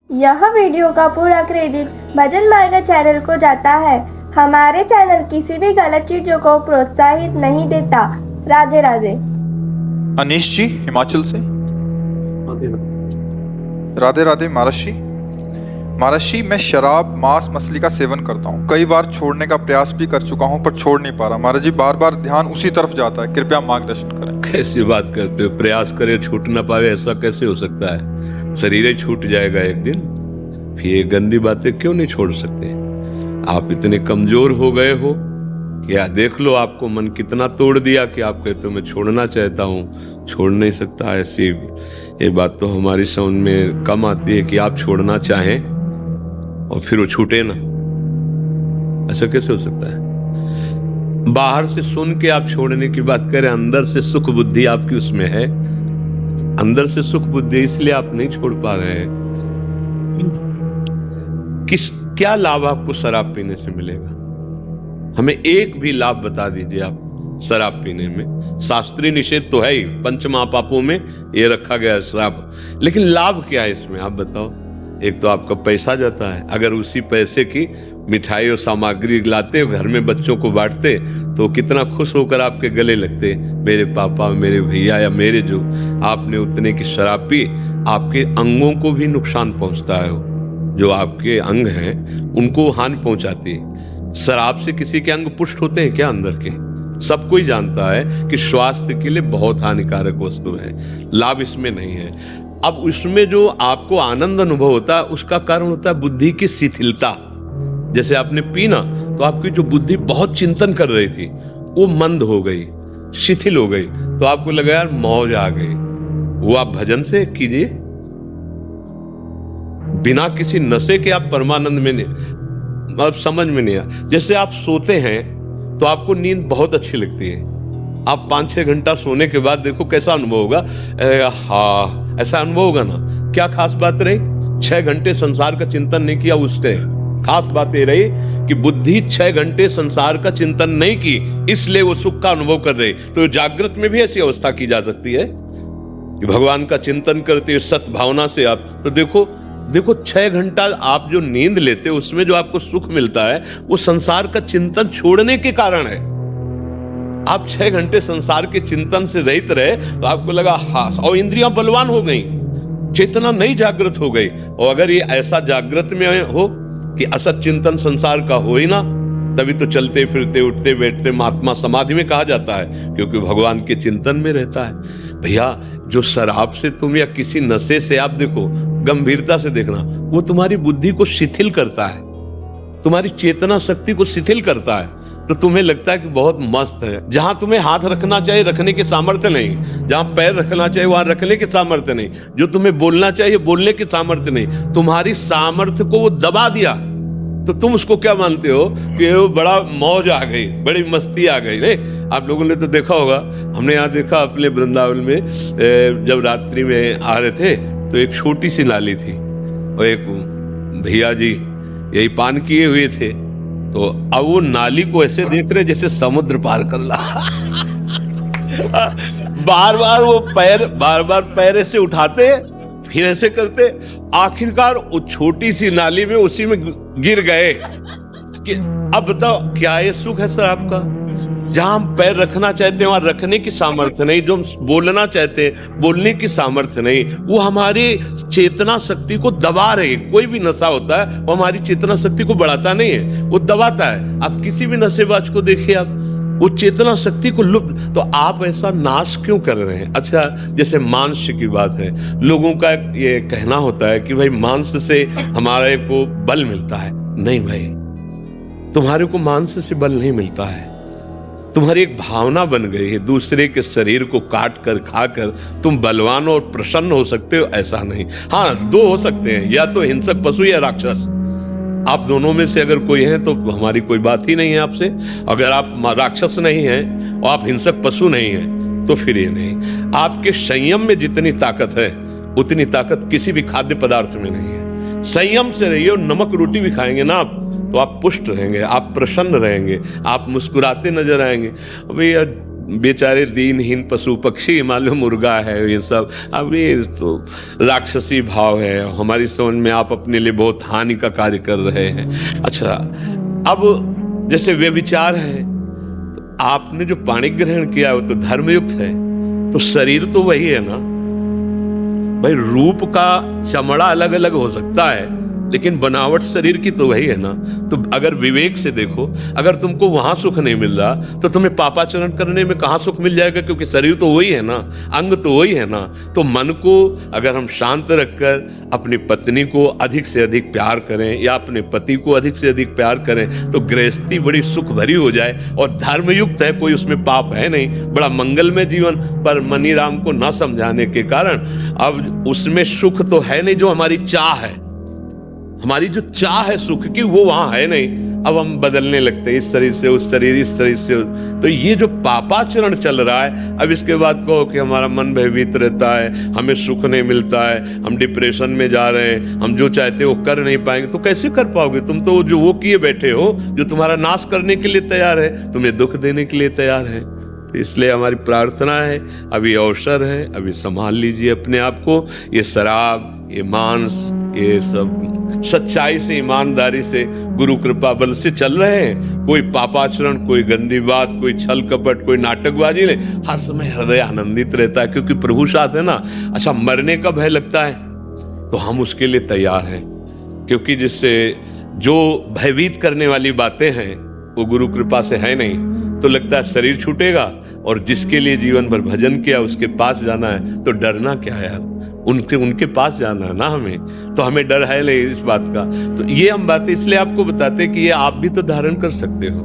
यह वीडियो का पूरा क्रेडिट भजन मार्ग चैनल को जाता है। हमारे चैनल किसी भी गलत चीजों को प्रोत्साहित नहीं देता। राधे राधे। अनीश जी हिमाचल से। राधे राधे। महाराज जी मैं शराब मांस मछली का सेवन करता हूँ। कई बार छोड़ने का प्रयास भी कर चुका हूँ पर छोड़ नहीं पा रहा। महाराज जी बार बार ध्यान उसी तरफ जाता है, कृपया मार्गदर्शन करें। कैसी बात करते हो? प्रयास करे छूट ना पावे, ऐसा कैसे हो सकता है? शरीर ही छूट जाएगा एक दिन। फिर ये गंदी बातें क्यों नहीं छोड़ सकते? आप इतने कमजोर हो गए हो क्या? देख लो आपको मन कितना तोड़ दिया कि आप कहते हो मैं छोड़ना चाहता हूँ, छोड़ नहीं सकता। ऐसी ये बात तो हमारी समझ में कम आती है कि आप छोड़ना चाहें और फिर वो छूटे ना। ऐसा कैसे हो सकता है? बाहर से सुन के आप छोड़ने की बात करें, अंदर से सुख बुद्धि आपकी उसमें है। अंदर से सुख बुद्धि, इसलिए आप नहीं छोड़ पा रहे हैं। क्या लाभ आपको शराब पीने से मिलेगा? हमें एक भी लाभ बता दीजिए आप शराब पीने में। शास्त्रीय निषेध तो है ही, पंच महापापों में ये रखा गया है शराब, लेकिन लाभ क्या है इसमें आप बताओ? एक तो आपका पैसा जाता है। अगर उसी पैसे की मिठाई और सामग्री लाते घर में बच्चों को बांटते तो कितना खुश होकर आपके गले लगते, मेरे पापा, मेरे भैया या मेरे जो। आपने उतने की शराब पी, आपके अंगों को भी नुकसान पहुंचता है। जो आपके अंग हैं उनको हानि पहुंचाती है। शराब से किसी के अंग पुष्ट होते हैं क्या अंदर के? सब कोई जानता है कि स्वास्थ्य के लिए बहुत हानिकारक वस्तु है। लाभ इसमें नहीं है। अब इसमें जो आपको आनंद अनुभव होता है उसका कारण होता है बुद्धि की शिथिलता। जैसे आपने पीना तो आपकी जो बुद्धि बहुत चिंतन कर रही थी वो मंद हो गई, शिथिल हो गई, तो आपको लगा यार मौज आ गई। वो आप भजन से कीजिए, बिना किसी नशे के आप परमानंद में नहीं, अब समझ में नहीं आया। जैसे आप सोते हैं तो आपको नींद बहुत अच्छी लगती है। आप 5-6 घंटा सोने के बाद देखो कैसा अनुभव होगा। हाँ, ऐसा अनुभव होगा ना। क्या खास बात रही? 6 घंटे संसार का चिंतन नहीं किया उसने। खास बात ये रही कि बुद्धि 6 घंटे संसार का चिंतन नहीं की, इसलिए वो सुख का अनुभव कर रही। तो जागृत में भी ऐसी अवस्था की जा सकती है कि भगवान का चिंतन करते हुए सत भावना से आप, तो देखो 6 घंटा आप जो नींद लेते उसमें जो आपको सुख मिलता है वो संसार का चिंतन छोड़ने के कारण है। आप 6 घंटे संसार के चिंतन से रहित रहे तो आपको लगा हाँ, और इंद्रियां बलवान हो गई, चेतना नई जागृत हो गई। और अगर ये ऐसा जागृत में हो कि असत चिंतन संसार का हो ही ना, तभी तो चलते फिरते उठते बैठते महात्मा समाधि में कहा जाता है, क्योंकि भगवान के चिंतन में रहता है। भैया जो शराब से तुम या किसी नशे से, आप देखो गंभीरता से देखना, वो तुम्हारी बुद्धि को शिथिल करता है, तुम्हारी चेतना शक्ति को शिथिल करता है। तो तुम्हें लगता है कि बहुत मस्त है। जहां तुम्हें हाथ रखना चाहिए रखने के सामर्थ्य नहीं, जहां पैर रखना चाहिए वहां रखने के सामर्थ्य नहीं, जो तुम्हें बोलना चाहिए बोलने के सामर्थ्य नहीं, तुम्हारी सामर्थ्य को वो दबा दिया। तो तुम उसको क्या मानते हो कि वो बड़ा मौज आ गई, बड़ी मस्ती आ गई। नहीं, आप लोगों ने तो देखा होगा, हमने यहाँ देखा अपने वृंदावन में, जब रात्रि में आ रहे थे तो एक छोटी सी नाली थी और एक भैया जी यही पान किए हुए थे, तो अब वो नाली को ऐसे देख रहे जैसे समुद्र पार कर ला। बार बार पैर ऐसे उठाते फिर ऐसे करते, आखिरकार वो छोटी सी नाली में उसी में गिर गए। कि अब बताओ क्या ये सुख है सर आपका? जहां हम पैर रखना चाहते हैं वहां रखने की सामर्थ्य नहीं, जो हम बोलना चाहते हैं बोलने की सामर्थ्य नहीं, वो हमारी चेतना शक्ति को दबा रही है। कोई भी नशा होता है वो हमारी चेतना शक्ति को बढ़ाता नहीं है, वो दबाता है। आप किसी भी नशेबाज को देखिए, आप वो चेतना शक्ति को लुप्त, तो आप ऐसा नाश क्यों कर रहे हैं? अच्छा, जैसे मांस की बात है, लोगों का ये कहना होता है कि भाई मांस से हमारे को बल मिलता है। नहीं भाई, तुम्हारे को मांस से बल नहीं मिलता है। तुम्हारी एक भावना बन गई है, दूसरे के शरीर को काट कर खाकर तुम बलवान और प्रसन्न हो सकते हो, ऐसा नहीं। हाँ, 2 हो सकते हैं, या तो हिंसक पशु या राक्षस। आप दोनों में से अगर कोई है तो हमारी कोई बात ही नहीं है आपसे। अगर आप राक्षस नहीं हैं और आप हिंसक पशु नहीं हैं तो फिर ये नहीं। आपके संयम में जितनी ताकत है उतनी ताकत किसी भी खाद्य पदार्थ में नहीं है। संयम से रहिए, और नमक रोटी भी खाएंगे ना आप तो आप पुष्ट रहेंगे, आप प्रसन्न रहेंगे, आप मुस्कुराते नजर आएंगे। अभी बेचारे दीनहीन पशु पक्षी, मान लो मुर्गा है, ये सब, अब ये तो राक्षसी भाव है हमारी समझ में। आप अपने लिए बहुत हानि का कार्य कर रहे हैं। अच्छा, अब जैसे व्यभिचार है, तो आपने जो पाणी ग्रहण किया वो तो धर्मयुक्त है, तो शरीर तो वही है ना भाई। रूप का चमड़ा अलग अलग हो सकता है, लेकिन बनावट शरीर की तो वही है ना। तो अगर विवेक से देखो, अगर तुमको वहां सुख नहीं मिल रहा तो तुम्हें पापाचरण करने में कहां सुख मिल जाएगा, क्योंकि शरीर तो वही है ना, अंग तो वही है ना। तो मन को अगर हम शांत रखकर अपनी पत्नी को अधिक से अधिक प्यार करें या अपने पति को अधिक से अधिक प्यार करें, तो गृहस्थी बड़ी सुख भरी हो जाए और धर्मयुक्त है, कोई उसमें पाप है नहीं, बड़ा मंगलमय जीवन। पर मनीराम को न समझाने के कारण अब उसमें सुख तो है नहीं, जो हमारी चाह है, हमारी जो चाह है सुख की, वो वहां है नहीं। अब हम बदलने लगते हैं, इस शरीर से उस शरीर, इस शरीर से तो ये जो पापाचरण चल रहा है, अब इसके बाद कहो कि हमारा मन भयभीत रहता है, हमें सुख नहीं मिलता है, हम डिप्रेशन में जा रहे हैं, हम जो चाहते हो कर नहीं पाएंगे। तो कैसे कर पाओगे? तुम तो जो वो किए बैठे हो, जो तुम्हारा नाश करने के लिए तैयार है, तुम्हें दुख देने के लिए तैयार है। तो इसलिए हमारी प्रार्थना है, अभी अवसर है, अभी संभाल लीजिए अपने आप को। ये शराब, ये मांस, ये सब सच्चाई से, ईमानदारी से, गुरु कृपा बल से चल रहे हैं। कोई पापाचरण, कोई गंदी बात, कोई छल कपट, कोई नाटकबाजी नहीं। हर समय हृदय आनंदित रहता है, क्योंकि प्रभु साथ है ना। अच्छा, मरने का भय लगता है तो हम उसके लिए तैयार हैं, क्योंकि जिससे जो भयभीत करने वाली बातें हैं वो गुरु कृपा से है नहीं। तो लगता है शरीर छूटेगा, और जिसके लिए जीवन भर भजन किया उसके पास जाना है, तो डरना क्या है यार, उनके पास जाना है ना हमें। तो हमें डर है नहीं इस बात का। तो ये हम बातें इसलिए आपको बताते कि ये आप भी तो धारण कर सकते हो।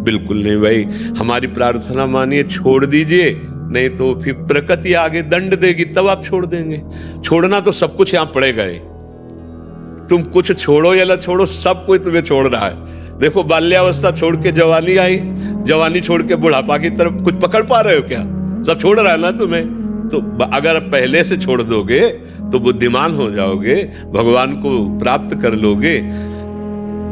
बिल्कुल नहीं भाई, हमारी प्रार्थना मानिए, छोड़ दीजिए, नहीं तो फिर प्रकृति आगे दंड देगी, तब आप छोड़ देंगे। छोड़ना तो सब कुछ यहाँ पड़ेगा ही, तुम कुछ छोड़ो या ना छोड़ो, सब कोई तुम्हें छोड़ रहा है। देखो, बाल्यावस्था छोड़ के जवानी आई, जवानी छोड़ के बुढ़ापा की तरफ कुछ पकड़ पा रहे हो क्या? सब छोड़ रहा है ना तुम्हें। तो अगर पहले से छोड़ दोगे तो बुद्धिमान हो जाओगे, भगवान को प्राप्त कर लोगे।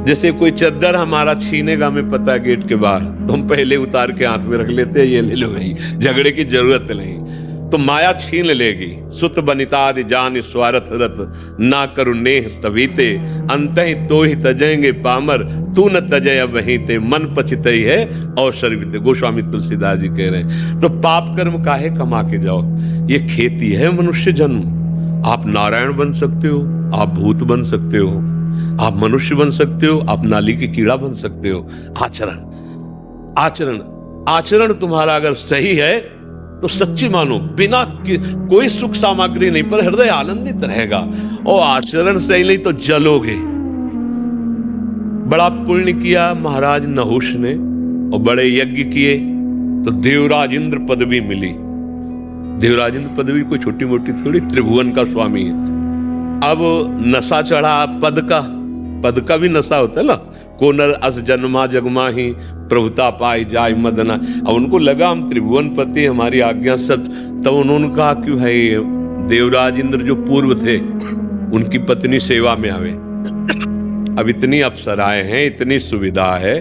जैसे कोई चद्दर हमारा छीनेगा, हमें पता है गेट के बाहर, तो हम पहले उतार के हाथ में रख लेते हैं, ये ले लो भाई, झगड़े की जरूरत नहीं। तो माया छीन लेगी। सुत बनितादि जान स्वार्थ रत, ना करु नेह स्तवीते, अंतहि तो ही तजेंगे पामर, तू न तजय वहीं ते, मन पचितई है अवसर बीते। गोस्वामी तुलसीदास जी कह रहे हैं। तो पाप कर्म काहे कमा के जाओ, ये खेती है मनुष्य जन्म। आप नारायण बन सकते हो, आप भूत बन सकते हो, आप मनुष्य बन सकते हो, आप नाली के कीड़ा बन सकते हो। आचरण तुम्हारा अगर सही है तो सच्ची मानो, बिना कोई सुख सामग्री नहीं, पर हृदय आनंदित रहेगा। और आचरण सही नहीं तो जलोगे। बड़ा पुण्य किया महाराज नहुष ने, और बड़े यज्ञ किए तो देवराज इंद्र पदवी मिली। देवराज इंद्र पदवी कोई छोटी मोटी थोड़ी, त्रिभुवन का स्वामी है। अब नशा चढ़ा पद का भी नशा होता है ना। को नर अस जन्मा जगमा ही, प्रभुता पाई जाय मदना। अब उनको लगा हम त्रिभुवन पति, हमारी आज्ञा सब। तब उन्होंने कहा कि भाई देवराज इंद्र जो पूर्व थे, उनकी पत्नी सेवा में आवे। अब इतनी अप्सराएं हैं, इतनी सुविधा है,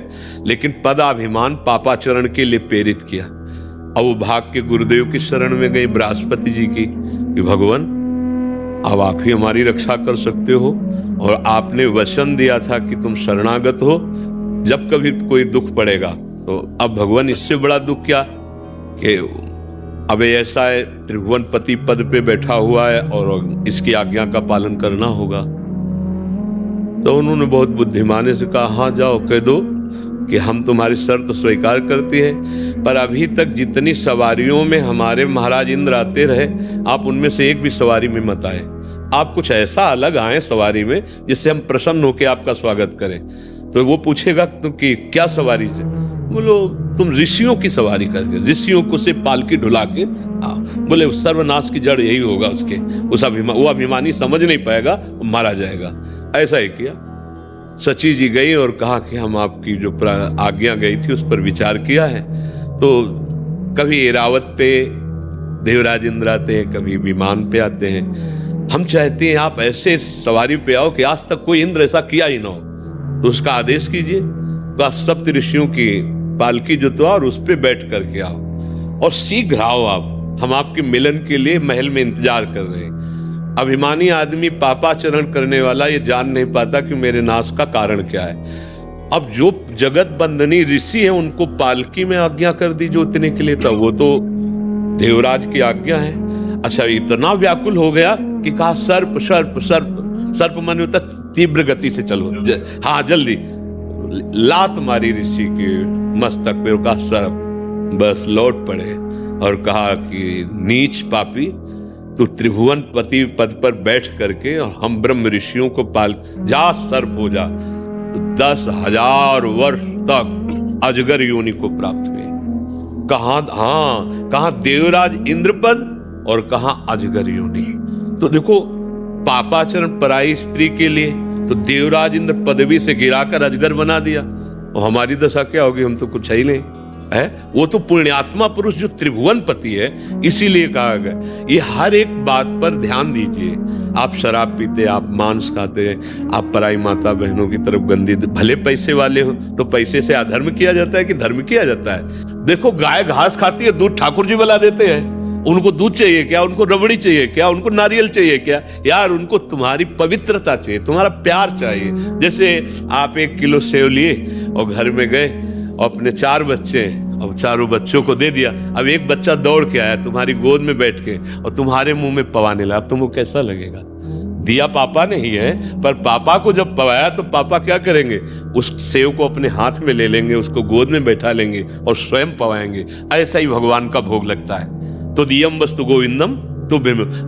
लेकिन पदाभिमान पापाचरण के लिए प्रेरित किया। अब वो भाग के गुरुदेव की शरण में गई, बृहस्पति जी की, कि भगवान अब आप ही हमारी रक्षा कर सकते हो, और आपने वचन दिया था कि तुम शरणागत हो, जब कभी कोई दुख पड़ेगा। तो अब भगवान इससे बड़ा दुख क्या कि अब ऐसा है, त्रिभुवन पति पद पे बैठा हुआ है और इसकी आज्ञा का पालन करना होगा। तो उन्होंने बहुत बुद्धिमाने से कहा, हाँ जाओ, कह दो कि हम तुम्हारी शर्त स्वीकार करती है, पर अभी तक जितनी सवारियों में हमारे महाराज इंद्र आते रहे, आप उनमें से एक भी सवारी में मत आए। आप कुछ ऐसा अलग आए सवारी में जिससे हम प्रसन्न होकर आपका स्वागत करें। तो वो पूछेगा तुम कि क्या सवारी से? बोलो तुम ऋषियों की सवारी करके, ऋषियों को से पालकी ढुला के आओ। बोले सर्वनाश की जड़ यही होगा उसके, वो अभिमानी समझ नहीं पाएगा, मारा जाएगा। ऐसा ही किया। सची जी गई और कहा कि हम आपकी जो आज्ञा गई थी उस पर विचार किया है। तो कभी एरावत पे देवराज इंद्र आते हैं, कभी विमान पे आते हैं। हम चाहते हैं आप ऐसे सवारी पे आओ कि आज तक कोई इंद्र ऐसा किया ही ना हो। तो उसका आदेश कीजिए, तो सप्त ऋषियों की पालकी जुतवा और उस पे बैठ करके आओ। और शीघ्र आओ आप, हम आपके मिलन के लिए महल में इंतजार कर रहे हैं। अभिमानी आदमी पापाचरण करने वाला ये जान नहीं पाता कि मेरे नाश का कारण क्या है। अब जो जगत बंदनी ऋषि है उनको पालकी में आज्ञा कर दी जोतने के लिए, तब वो तो देवराज की आज्ञा है। अच्छा, इतना व्याकुल हो गया कि कहा सर्प सर्प सर्प, सर्प मन होता तीव्र गति से चलो, हाँ जल्दी, लात मारी ऋषि के मस्तक पे, कहा सर्प, बस लौट पड़े और कहा कि नीच पापी, तू त्रिभुवन पति पद पर बैठ करके और हम ब्रह्म ऋषियों को पाल, जा सर्प हो जा। तो 10,000 वर्ष तक अजगर योनि को प्राप्त हुए। कहां देवराज इंद्रपद और कहां अजगर योनि। तो देखो, पापाचरण पराई स्त्री के लिए तो देवराज इंद्र पदवी से गिराकर अजगर बना दिया, और हमारी दशा क्या होगी, हम तो कुछ है ही नहीं है। वो तो पुण्यात्मा पुरुष जो त्रिभुवन पति है, इसीलिए कहा गया। ये हर एक बात पर ध्यान दीजिए। आप शराब पीते, आप मांस खाते, आप पराई माता बहनों की तरफ गंदी, भले पैसे वाले हो तो पैसे से अधर्म किया जाता है कि धर्म किया जाता है। देखो, गाय घास खाती है, दूध ठाकुर जी बना देते हैं। उनको दूध चाहिए क्या, उनको रबड़ी चाहिए क्या, उनको नारियल चाहिए क्या? यार, उनको तुम्हारी पवित्रता चाहिए, तुम्हारा प्यार चाहिए। जैसे आप 1 किलो सेव लिए और घर में गए और अपने 4 बच्चे हैं और चारों बच्चों को दे दिया। अब एक बच्चा दौड़ के आया तुम्हारी गोद में बैठ के और तुम्हारे मुंह में पवाने लगा, अब तुमको कैसा लगेगा? दिया पापा ने ही है, पर पापा को जब पवाया तो पापा क्या करेंगे? उस सेव को अपने हाथ में ले लेंगे, उसको गोद में बैठा लेंगे और स्वयं पवाएंगे। ऐसा ही भगवान का भोग लगता है। तो दियम वस्तु गोविंदम तो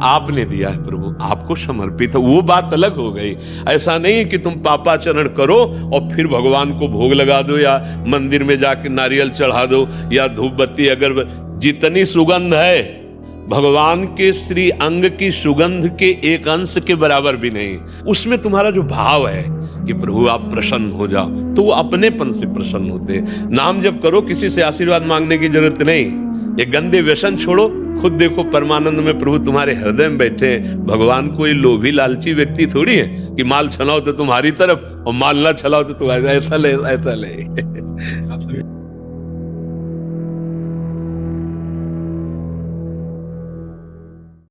आपने दिया है प्रभु, आपको समर्पित है, वो बात अलग हो गई। ऐसा नहीं कि तुम पापाचरण करो और फिर भगवान को भोग लगा दो या मंदिर में जाके नारियल चढ़ा दो या धूप बत्ती अगरबत्ती। जितनी सुगंध है भगवान के श्री अंग की सुगंध के एक अंश के बराबर भी नहीं। उसमें तुम्हारा जो भाव है कि प्रभु आप प्रसन्न हो जाओ, तो वो अपनेपन से प्रसन्न होते। नाम जब करो, किसी से आशीर्वाद मांगने की जरूरत नहीं। ये गंदे व्यसन छोड़ो, खुद देखो परमानंद में प्रभु तुम्हारे हृदय में बैठे हैं। भगवान कोई लोभी लालची व्यक्ति थोड़ी है कि माल छलाओ तो तुम्हारी तरफ और माल ना छलाओ तो तुम ऐसा ले।